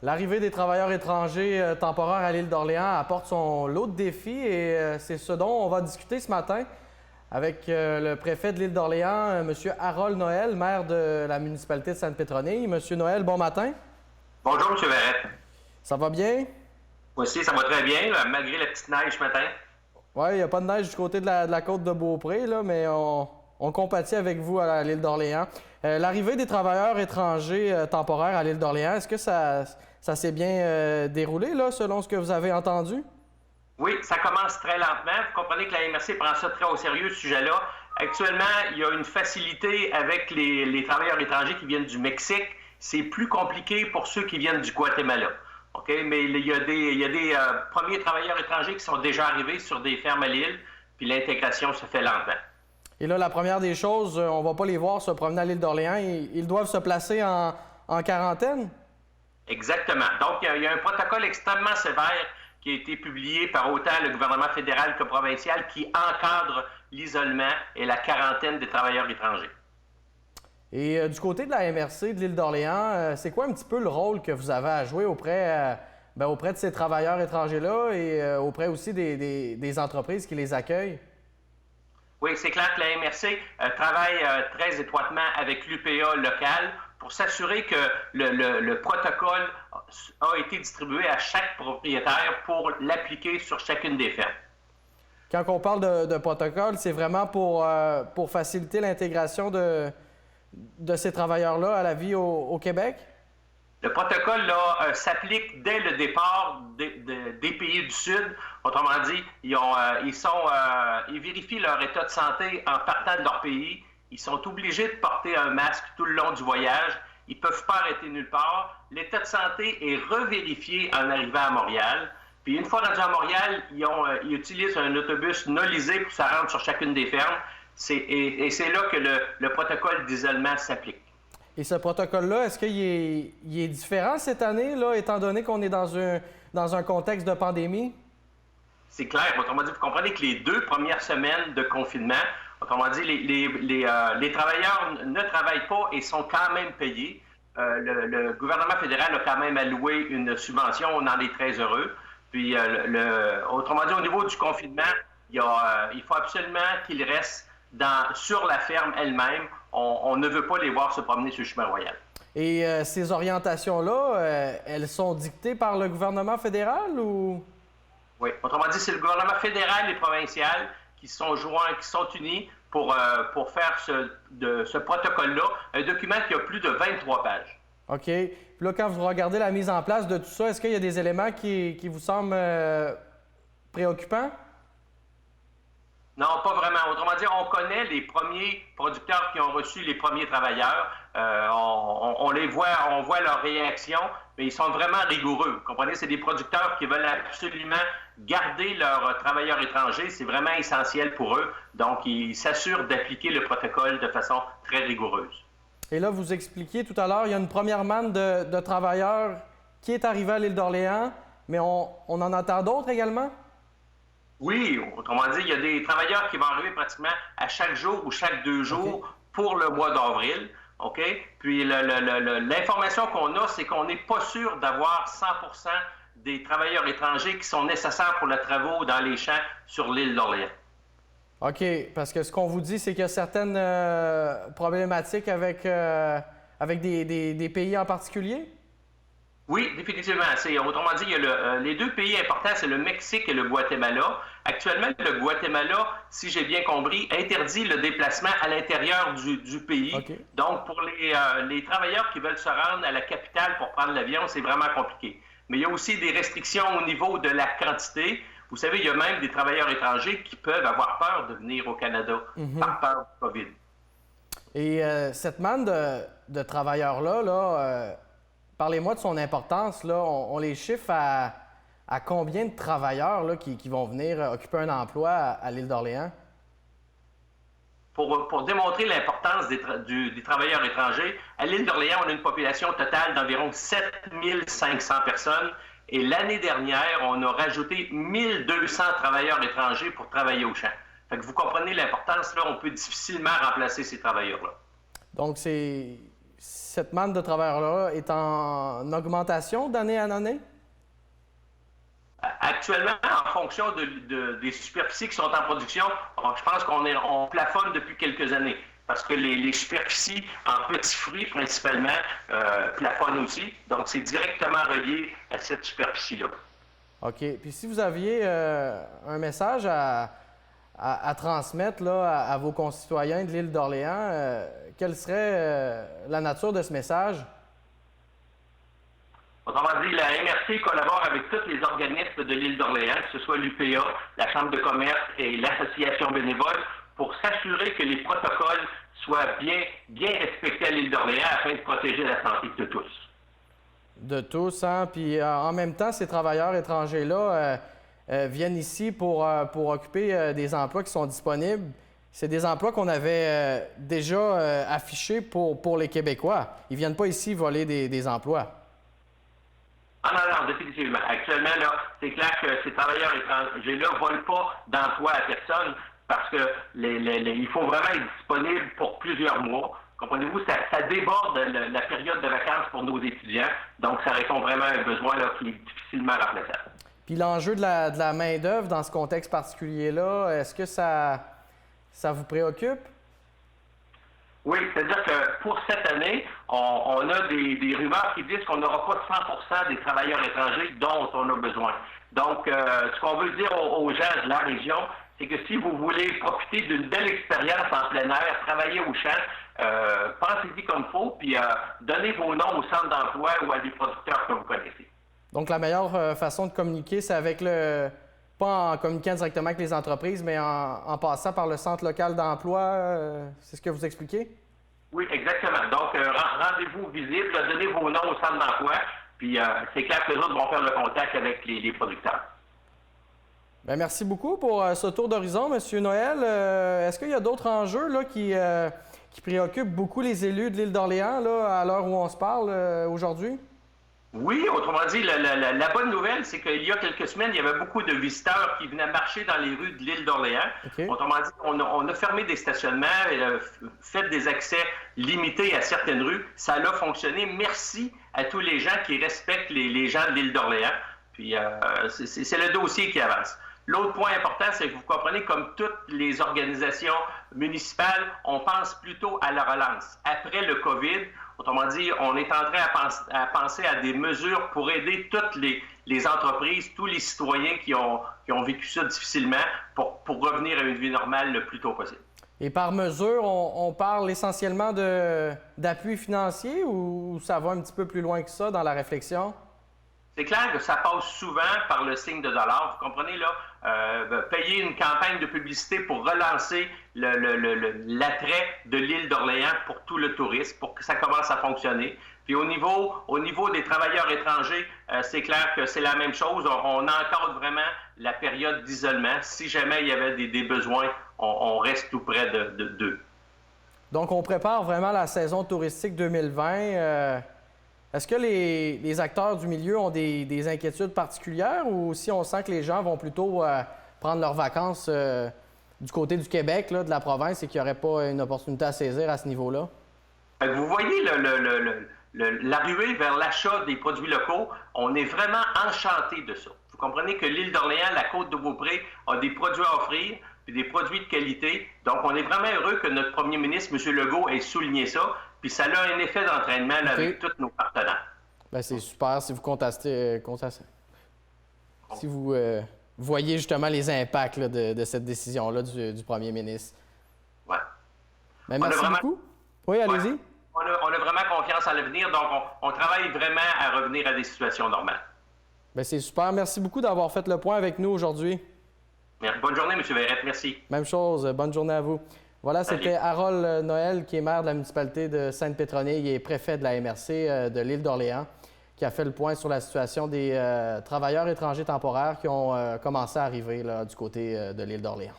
L'arrivée des travailleurs étrangers temporaires à l'île d'Orléans apporte son lot de défis et c'est ce dont on va discuter ce matin avec le préfet de l'île d'Orléans, M. Harold Noël, maire de la municipalité de Sainte-Pétronille. M. Noël, bon matin. Bonjour, M. Verrette. Ça va bien? Moi aussi, ça va très bien, là, malgré la petite neige ce matin. Oui, il n'y a pas de neige du côté de la côte de Beaupré, là, mais on compatit avec vous à l'île d'Orléans. L'arrivée des travailleurs étrangers temporaires à l'île d'Orléans, est-ce que ça s'est bien déroulé, là, selon ce que vous avez entendu? Oui, ça commence très lentement. Vous comprenez que la MRC prend ça très au sérieux, ce sujet-là. Actuellement, il y a une facilité avec les travailleurs étrangers qui viennent du Mexique. C'est plus compliqué pour ceux qui viennent du Guatemala. OK? Mais il y a des premiers travailleurs étrangers qui sont déjà arrivés sur des fermes à l'île, puis l'intégration se fait lentement. Et là, la première des choses, on ne va pas les voir se promener à l'île d'Orléans. Ils doivent se placer en quarantaine? Exactement. Donc, il y a un protocole extrêmement sévère qui a été publié par autant le gouvernement fédéral que provincial qui encadre l'isolement et la quarantaine des travailleurs étrangers. Et du côté de la MRC de l'île d'Orléans, c'est quoi un petit peu le rôle que vous avez à jouer auprès de ces travailleurs étrangers-là et auprès aussi des entreprises qui les accueillent? Oui, c'est clair que la MRC travaille très étroitement avec l'UPA local pour s'assurer que le protocole a été distribué à chaque propriétaire pour l'appliquer sur chacune des fermes. Quand on parle de protocole, c'est vraiment pour faciliter l'intégration de ces travailleurs-là à la vie au Québec? Le protocole s'applique dès le départ des pays du Sud. Autrement dit, ils vérifient leur état de santé en partant de leur pays. Ils sont obligés de porter un masque tout le long du voyage. Ils ne peuvent pas arrêter nulle part. L'état de santé est revérifié en arrivant à Montréal. Puis une fois rendus à Montréal, ils utilisent un autobus nolisé pour se rendre sur chacune des fermes. Et c'est là que le protocole d'isolement s'applique. Et ce protocole-là, est-ce qu'il est différent cette année, là, étant donné qu'on est dans un contexte de pandémie? C'est clair. Autrement dit, vous comprenez que les 2 premières semaines de confinement, autrement dit, les travailleurs ne travaillent pas et sont quand même payés. Le gouvernement fédéral a quand même alloué une subvention, on en est très heureux. Puis, autrement dit, au niveau du confinement, il faut absolument qu'ils restent sur la ferme elle-même. On ne veut pas les voir se promener sur le chemin royal. Et ces orientations-là, elles sont dictées par le gouvernement fédéral ou? Oui. Autrement dit, c'est le gouvernement fédéral et provincial qui sont joints, qui sont unis pour faire ce protocole-là, un document qui a plus de 23 pages. OK. Puis là, quand vous regardez la mise en place de tout ça, est-ce qu'il y a des éléments qui vous semblent préoccupants? Non, pas vraiment. Autrement dit, on connaît les premiers producteurs qui ont reçu les premiers travailleurs. On les voit, on voit leur réaction, mais ils sont vraiment rigoureux. Vous comprenez? C'est des producteurs qui veulent absolument garder leurs travailleurs étrangers. C'est vraiment essentiel pour eux. Donc, ils s'assurent d'appliquer le protocole de façon très rigoureuse. Et là, vous expliquiez tout à l'heure, il y a une première manne de travailleurs qui est arrivée à l'île d'Orléans, mais on en attend d'autres également? Oui, autrement dit, il y a des travailleurs qui vont arriver pratiquement à chaque jour ou chaque 2 jours pour le mois d'avril. OK? Puis l'information qu'on a, c'est qu'on n'est pas sûr d'avoir 100% des travailleurs étrangers qui sont nécessaires pour les travaux dans les champs sur l'île d'Orléans. OK, parce que ce qu'on vous dit, c'est qu'il y a certaines problématiques avec des pays en particulier? Oui, définitivement. Autrement dit, il y a les 2 pays importants, c'est le Mexique et le Guatemala. Actuellement, le Guatemala, si j'ai bien compris, interdit le déplacement à l'intérieur du pays. Okay. Donc, pour les travailleurs qui veulent se rendre à la capitale pour prendre l'avion, c'est vraiment compliqué. Mais il y a aussi des restrictions au niveau de la quantité. Vous savez, il y a même des travailleurs étrangers qui peuvent avoir peur de venir au Canada par peur du COVID. Et cette manne de travailleurs-là, parlez-moi de son importance. Là. On les chiffre à combien de travailleurs là, qui vont venir occuper un emploi à l'île d'Orléans? Pour démontrer l'importance des travailleurs étrangers, à l'île d'Orléans, on a une population totale d'environ 7500 personnes. Et l'année dernière, on a rajouté 1200 travailleurs étrangers pour travailler au champ. Fait que vous comprenez l'importance, là, on peut difficilement remplacer ces travailleurs-là. Donc, c'est cette manne de travailleurs-là est en augmentation d'année en année? Actuellement, en fonction des superficies qui sont en production, je pense qu'on plafonne depuis quelques années. Parce que les superficies en petits fruits, principalement, plafonnent aussi. Donc, c'est directement relié à cette superficie-là. OK. Puis si vous aviez un message à transmettre là, à vos concitoyens de l'île d'Orléans, quelle serait la nature de ce message? Autrement dit, la MRC collabore avec tous les organismes de l'île d'Orléans, que ce soit l'UPA, la Chambre de commerce et l'Association bénévole, pour s'assurer que les protocoles soient bien respectés à l'île d'Orléans afin de protéger la santé de tous. De tous, hein? Puis en même temps, ces travailleurs étrangers-là viennent ici pour occuper des emplois qui sont disponibles. C'est des emplois qu'on avait déjà affichés pour les Québécois. Ils ne viennent pas ici voler des emplois. Ah non, définitivement. Actuellement, là, c'est clair que ces travailleurs étrangers-là ne volent pas d'emploi à personne parce que il faut vraiment être disponible pour plusieurs mois. Comprenez-vous, ça déborde la période de vacances pour nos étudiants. Donc, ça répond vraiment à un besoin là, qui est difficilement remplaçable. Puis l'enjeu de la main-d'œuvre dans ce contexte particulier-là, est-ce que ça vous préoccupe? Oui, c'est-à-dire que pour cette année, on a des rumeurs qui disent qu'on n'aura pas 100% des travailleurs étrangers dont on a besoin. Donc, ce qu'on veut dire aux gens de la région, c'est que si vous voulez profiter d'une belle expérience en plein air, travailler au champ, pensez-y comme il faut, puis donnez vos noms au centre d'emploi ou à des producteurs que vous connaissez. Donc, la meilleure façon de communiquer, c'est avec pas en communiquant directement avec les entreprises, mais en passant par le centre local d'emploi, c'est ce que vous expliquez? Oui, exactement. Donc, rendez-vous visible, donnez vos noms au centre d'emploi, puis c'est clair que les autres vont faire le contact avec les producteurs. Bien, merci beaucoup pour ce tour d'horizon, M. Noël. Est-ce qu'il y a d'autres enjeux là, qui préoccupent beaucoup les élus de l'île d'Orléans là, à l'heure où on se parle aujourd'hui? Oui, autrement dit, la bonne nouvelle, c'est qu'il y a quelques semaines, il y avait beaucoup de visiteurs qui venaient marcher dans les rues de l'île d'Orléans. Okay. Autrement dit, on a fermé des stationnements, fait des accès limités à certaines rues. Ça a fonctionné. Merci à tous les gens qui respectent les gens de l'île d'Orléans. Puis, c'est le dossier qui avance. L'autre point important, c'est que vous comprenez, comme toutes les organisations municipales, on pense plutôt à la relance. Après le COVID, autrement dit, on est en train à penser à des mesures pour aider toutes les entreprises, tous les citoyens qui ont vécu ça difficilement pour revenir à une vie normale le plus tôt possible. Et par mesure, on parle essentiellement d'appui financier ou ça va un petit peu plus loin que ça dans la réflexion? C'est clair que ça passe souvent par le signe de dollar. Vous comprenez, là, payer une campagne de publicité pour relancer l'attrait de l'île d'Orléans pour tout le tourisme, pour que ça commence à fonctionner. Puis au niveau des travailleurs étrangers, c'est clair que c'est la même chose. On encadre vraiment la période d'isolement. Si jamais il y avait des besoins, on reste tout près d'eux. Donc, on prépare vraiment la saison touristique 2020. Est-ce que les acteurs du milieu ont des inquiétudes particulières ou si on sent que les gens vont plutôt prendre leurs vacances du côté du Québec, là, de la province, et qu'il n'y aurait pas une opportunité à saisir à ce niveau-là? Vous voyez la ruée vers l'achat des produits locaux, on est vraiment enchanté de ça. Vous comprenez que l'île d'Orléans, la Côte-de-Beaupré, a des produits à offrir, puis des produits de qualité. Donc, on est vraiment heureux que notre premier ministre, M. Legault, ait souligné ça. Puis ça a un effet d'entraînement avec tous nos partenaires. Bien, c'est super si vous si vous voyez justement les impacts là, de cette décision-là du premier ministre. Oui. Merci beaucoup. Oui, allez-y. Ouais. On a vraiment confiance en l'avenir, donc on travaille vraiment à revenir à des situations normales. Bien, c'est super. Merci beaucoup d'avoir fait le point avec nous aujourd'hui. Bonne journée, M. Verrette. Merci. Même chose. Bonne journée à vous. Voilà, c'était Harold Noël, qui est maire de la municipalité de Sainte-Pétronille et préfet de la MRC de l'île d'Orléans, qui a fait le point sur la situation des travailleurs étrangers temporaires qui ont commencé à arriver là, du côté de l'île d'Orléans.